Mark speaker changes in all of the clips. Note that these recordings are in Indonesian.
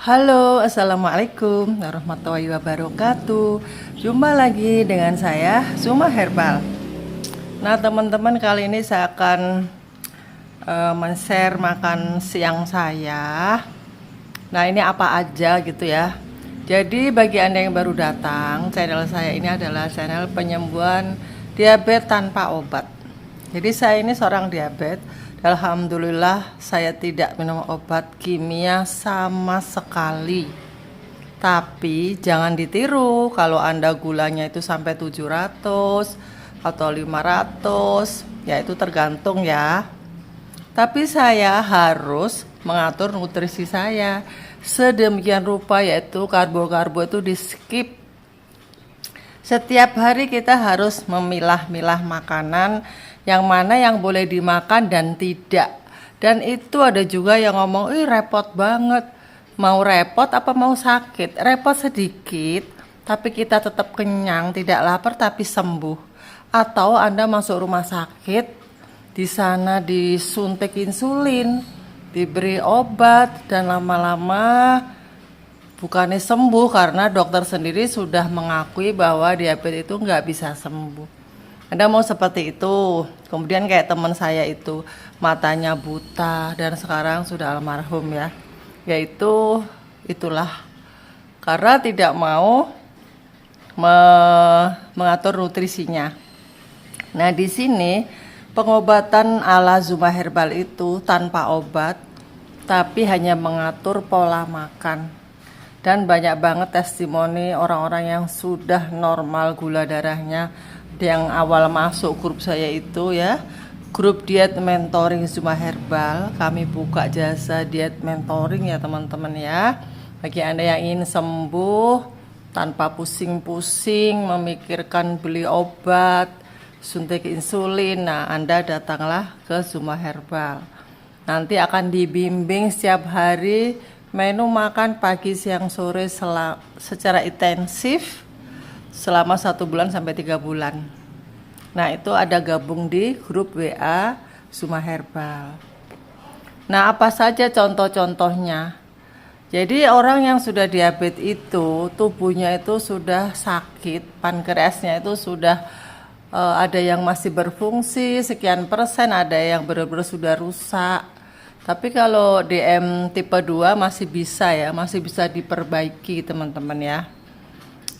Speaker 1: Halo, assalamualaikum warahmatullahi wabarakatuh. Jumpa lagi dengan saya, Zuma Herbal. Nah, teman-teman, kali ini saya akan men-share makan siang saya. Nah, ini apa aja gitu ya. Jadi bagi Anda yang baru datang, channel saya ini adalah channel penyembuhan diabetes tanpa obat. Jadi saya ini seorang diabetes. Alhamdulillah saya tidak minum obat kimia sama sekali. Tapi jangan ditiru kalau Anda gulanya itu sampai 700 atau 500, ya itu tergantung ya. Tapi saya harus mengatur nutrisi saya sedemikian rupa, yaitu karbo-karbo itu di skip. Setiap hari kita harus memilah-milah makanan yang mana yang boleh dimakan dan tidak. Dan itu ada juga yang ngomong, ih repot banget. Mau repot apa mau sakit? Repot sedikit, tapi kita tetap kenyang, tidak lapar tapi sembuh. Atau Anda masuk rumah sakit, di sana disuntik insulin, diberi obat, dan lama-lama bukannya sembuh karena dokter sendiri sudah mengakui bahwa diabetes itu nggak bisa sembuh. Anda mau seperti itu? Kemudian kayak teman saya itu matanya buta dan sekarang sudah almarhum ya. Yaitu itulah karena tidak mau mengatur nutrisinya. Nah, di sini pengobatan ala Zuma Herbal itu tanpa obat, tapi hanya mengatur pola makan. Dan banyak banget testimoni orang-orang yang sudah normal gula darahnya. Yang awal masuk grup saya itu ya, grup diet mentoring Zuma Herbal. Kami buka jasa diet mentoring ya teman-teman ya. Bagi Anda yang ingin sembuh tanpa pusing-pusing memikirkan beli obat, suntik insulin, nah Anda datanglah ke Zuma Herbal. Nanti akan dibimbing setiap hari menu makan pagi, siang, sore secara intensif selama 1 bulan sampai 3 bulan. Nah, itu ada gabung di grup WA Zuma Herbal. Nah, apa saja contoh-contohnya? Jadi orang yang sudah diabetes itu tubuhnya itu sudah sakit, pankreasnya itu sudah ada yang masih berfungsi sekian persen, ada yang benar-benar sudah rusak. Tapi kalau DM tipe 2 masih bisa ya, masih bisa diperbaiki teman-teman ya.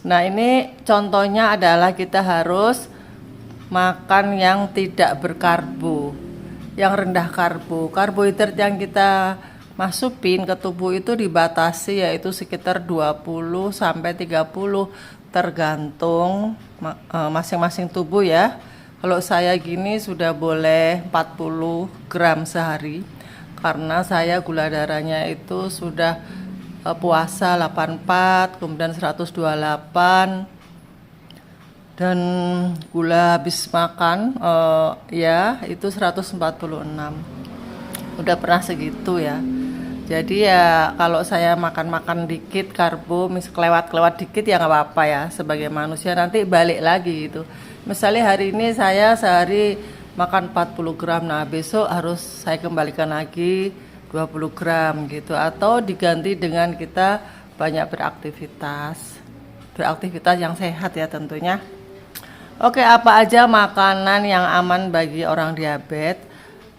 Speaker 1: Nah, ini contohnya adalah kita harus makan yang tidak berkarbo, yang rendah karbo. Karbohidrat yang kita masukin ke tubuh itu dibatasi, yaitu sekitar 20 sampai 30 tergantung masing-masing tubuh ya. Kalau saya gini sudah boleh 40 gram sehari karena saya gula darahnya itu sudah puasa 84, kemudian 128, dan gula habis makan ya itu 146. Udah pernah segitu ya. Jadi ya kalau saya makan-makan dikit karbo, kelewat-kelewat dikit ya nggak apa-apa ya, sebagai manusia nanti balik lagi gitu. Misalnya hari ini saya sehari makan 40 gram, nah besok harus saya kembalikan lagi 20 gram gitu, atau diganti dengan kita banyak beraktivitas yang sehat ya tentunya. Oke, apa aja makanan yang aman bagi orang diabetes?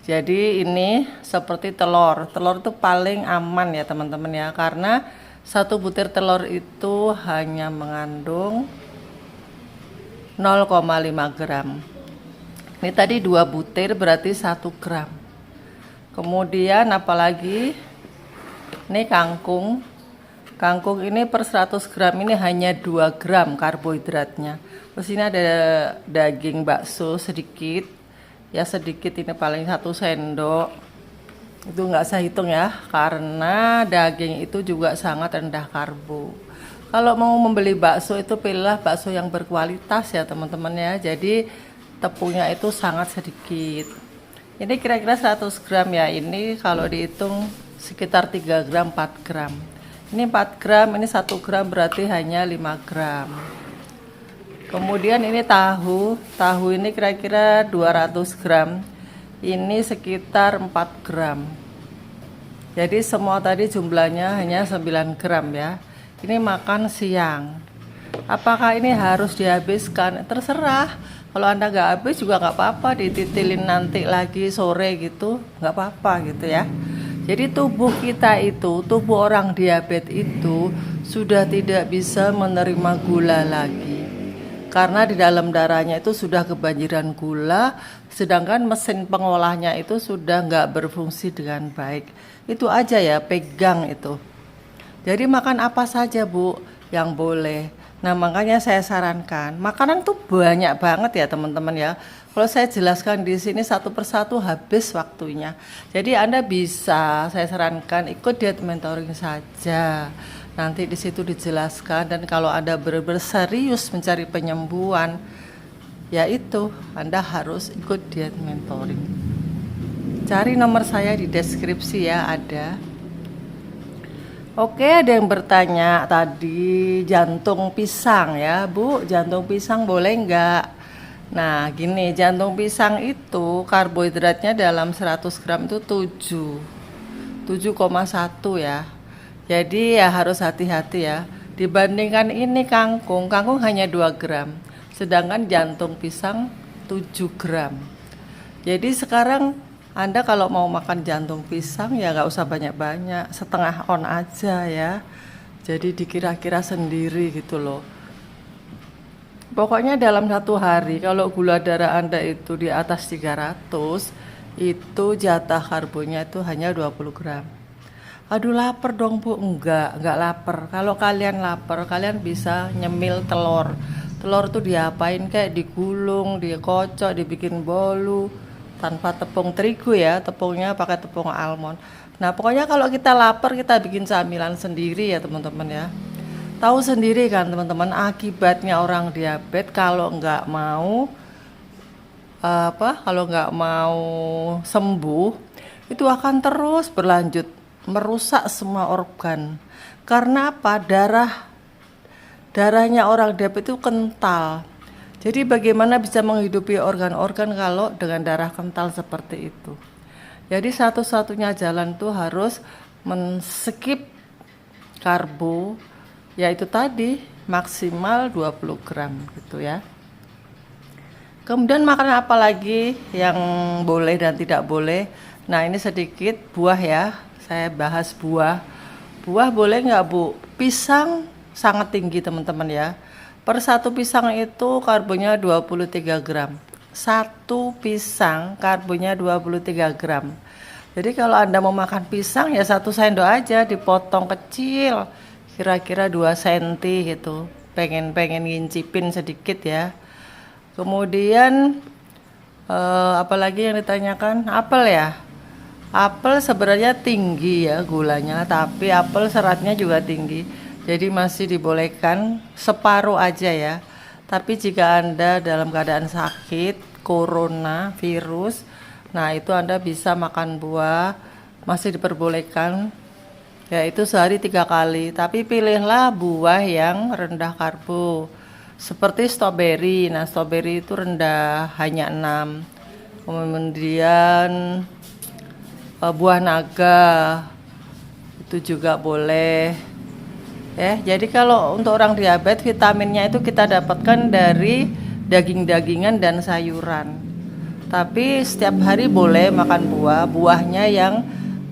Speaker 1: Jadi ini seperti telur itu paling aman ya teman-teman ya, karena 1 butir telur itu hanya mengandung 0,5 gram. Ini tadi 2 butir berarti 1 gram. Kemudian apalagi ini kangkung ini per 100 gram ini hanya 2 gram karbohidratnya. Terus ini ada daging bakso sedikit ya, sedikit ini paling 1 sendok. Itu nggak saya hitung ya, karena daging itu juga sangat rendah karbo. Kalau mau membeli bakso itu pilihlah bakso yang berkualitas ya teman-teman ya. Jadi tepungnya itu sangat sedikit. Ini kira-kira 100 gram ya, ini kalau dihitung sekitar 3 gram 4 gram. Ini 4 gram, ini 1 gram berarti hanya 5 gram. Kemudian ini tahu ini kira-kira 200 gram. Ini sekitar 4 gram. Jadi semua tadi jumlahnya hanya 9 gram ya. Ini makan siang. Apakah ini harus dihabiskan? Terserah. Kalau Anda nggak habis juga nggak apa-apa, dititilin nanti lagi sore gitu, nggak apa-apa gitu ya. Jadi tubuh kita itu, tubuh orang diabetes itu sudah tidak bisa menerima gula lagi. Karena di dalam darahnya itu sudah kebanjiran gula, sedangkan mesin pengolahnya itu sudah nggak berfungsi dengan baik. Itu aja ya, pegang itu. Jadi makan apa saja Bu yang boleh. Nah makanya saya sarankan, makanan tuh banyak banget ya teman-teman ya. Kalau saya jelaskan di sini satu persatu habis waktunya. Jadi Anda bisa, saya sarankan ikut diet mentoring saja. Nanti di situ dijelaskan, dan kalau Anda benar-benar serius mencari penyembuhan, yaitu Anda harus ikut diet mentoring. Cari nomor saya di deskripsi ya, ada. Oke, ada yang bertanya tadi jantung pisang ya Bu, jantung pisang boleh nggak? Nah gini, jantung pisang itu karbohidratnya dalam 100 gram itu 7,1 ya. Jadi ya harus hati-hati ya. Dibandingkan ini kangkung hanya 2 gram, sedangkan jantung pisang 7 gram. Jadi sekarang Anda kalau mau makan jantung pisang ya nggak usah banyak-banyak, setengah on aja ya. Jadi dikira-kira sendiri gitu loh. Pokoknya dalam satu hari kalau gula darah Anda itu di atas 300, itu jatah karbonnya itu hanya 20 gram. Aduh lapar dong Bu, enggak lapar. Kalau kalian lapar, kalian bisa nyemil telur. Telur tuh diapain, kayak digulung, dikocok, dibikin bolu tanpa tepung terigu ya, tepungnya pakai tepung almond. Nah pokoknya kalau kita lapar kita bikin camilan sendiri ya teman-teman ya. Tahu sendiri kan teman-teman akibatnya orang diabetes kalau nggak mau kalau nggak mau sembuh itu akan terus berlanjut merusak semua organ. Karena apa? Darahnya orang diabetes itu kental. Jadi bagaimana bisa menghidupi organ-organ kalau dengan darah kental seperti itu? Jadi satu-satunya jalan tuh harus men-skip karbo, yaitu tadi maksimal 20 gram gitu ya. Kemudian makanan apa lagi yang boleh dan tidak boleh? Nah ini sedikit buah ya, saya bahas buah. Buah boleh nggak Bu? Pisang sangat tinggi teman-teman ya. Per satu pisang itu karbonnya 23 gram. Satu pisang karbonnya 23 gram. Jadi kalau Anda mau makan pisang ya 1 sendok aja, dipotong kecil. Kira-kira 2 cm gitu. Pengen ngincipin sedikit ya. Kemudian apalagi yang ditanyakan? Apel ya. Apel sebenarnya tinggi ya gulanya, tapi apel seratnya juga tinggi. Jadi masih dibolehkan separuh aja ya. Tapi jika Anda dalam keadaan sakit, corona, virus, nah itu Anda bisa makan buah, masih diperbolehkan, yaitu sehari 3 kali. Tapi pilihlah buah yang rendah karbo, seperti stroberi. Nah stroberi itu rendah, hanya 6. Kemudian buah naga, itu juga boleh. Ya, jadi kalau untuk orang diabetes vitaminnya itu kita dapatkan dari daging-dagingan dan sayuran. Tapi setiap hari boleh makan buah, buahnya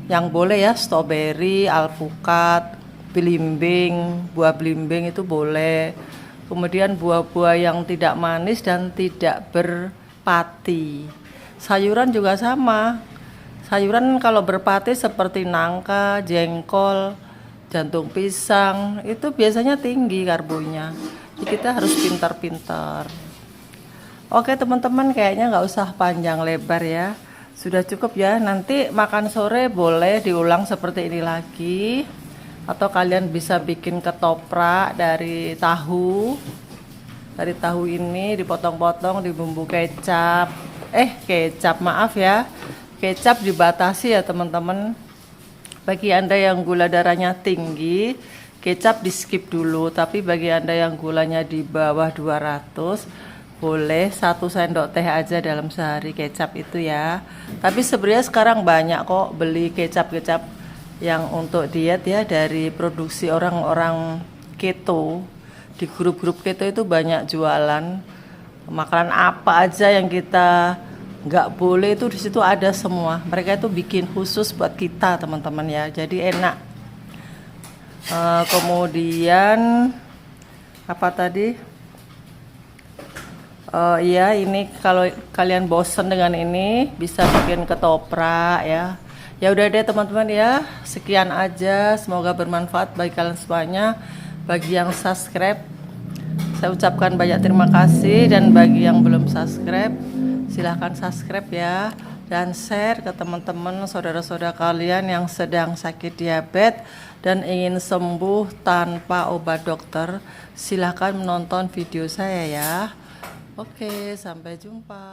Speaker 1: yang boleh ya stroberi, alpukat, belimbing, buah belimbing itu boleh. Kemudian buah-buah yang tidak manis dan tidak berpati. Sayuran juga sama. Sayuran kalau berpati seperti nangka, jengkol, jantung pisang itu biasanya tinggi karbonya. Jadi kita harus pintar-pintar. Oke teman-teman, kayaknya nggak usah panjang lebar ya, sudah cukup ya. Nanti makan sore boleh diulang seperti ini lagi, atau kalian bisa bikin ketoprak dari tahu. Dari tahu ini dipotong-potong, dibumbu kecap. Maaf ya, kecap dibatasi ya teman-teman. Bagi Anda yang gula darahnya tinggi, kecap di skip dulu. Tapi bagi Anda yang gulanya di bawah 200, boleh 1 sendok teh aja dalam sehari kecap itu ya. Tapi sebenarnya sekarang banyak kok beli kecap-kecap yang untuk diet ya, dari produksi orang-orang keto. Di grup-grup keto itu banyak jualan makanan apa aja yang kita nggak boleh, itu di situ ada semua. Mereka itu bikin khusus buat kita teman-teman ya, jadi enak. Kemudian apa tadi? Iya, ini kalau kalian bosen dengan ini bisa bikin ketoprak ya. Ya udah deh teman-teman ya, sekian aja. Semoga bermanfaat bagi kalian semuanya. Bagi yang subscribe, saya ucapkan banyak terima kasih, dan bagi yang belum subscribe, silahkan subscribe ya, dan share ke teman-teman saudara-saudara kalian yang sedang sakit diabetes dan ingin sembuh tanpa obat dokter. Silahkan menonton video saya ya. Oke, sampai jumpa.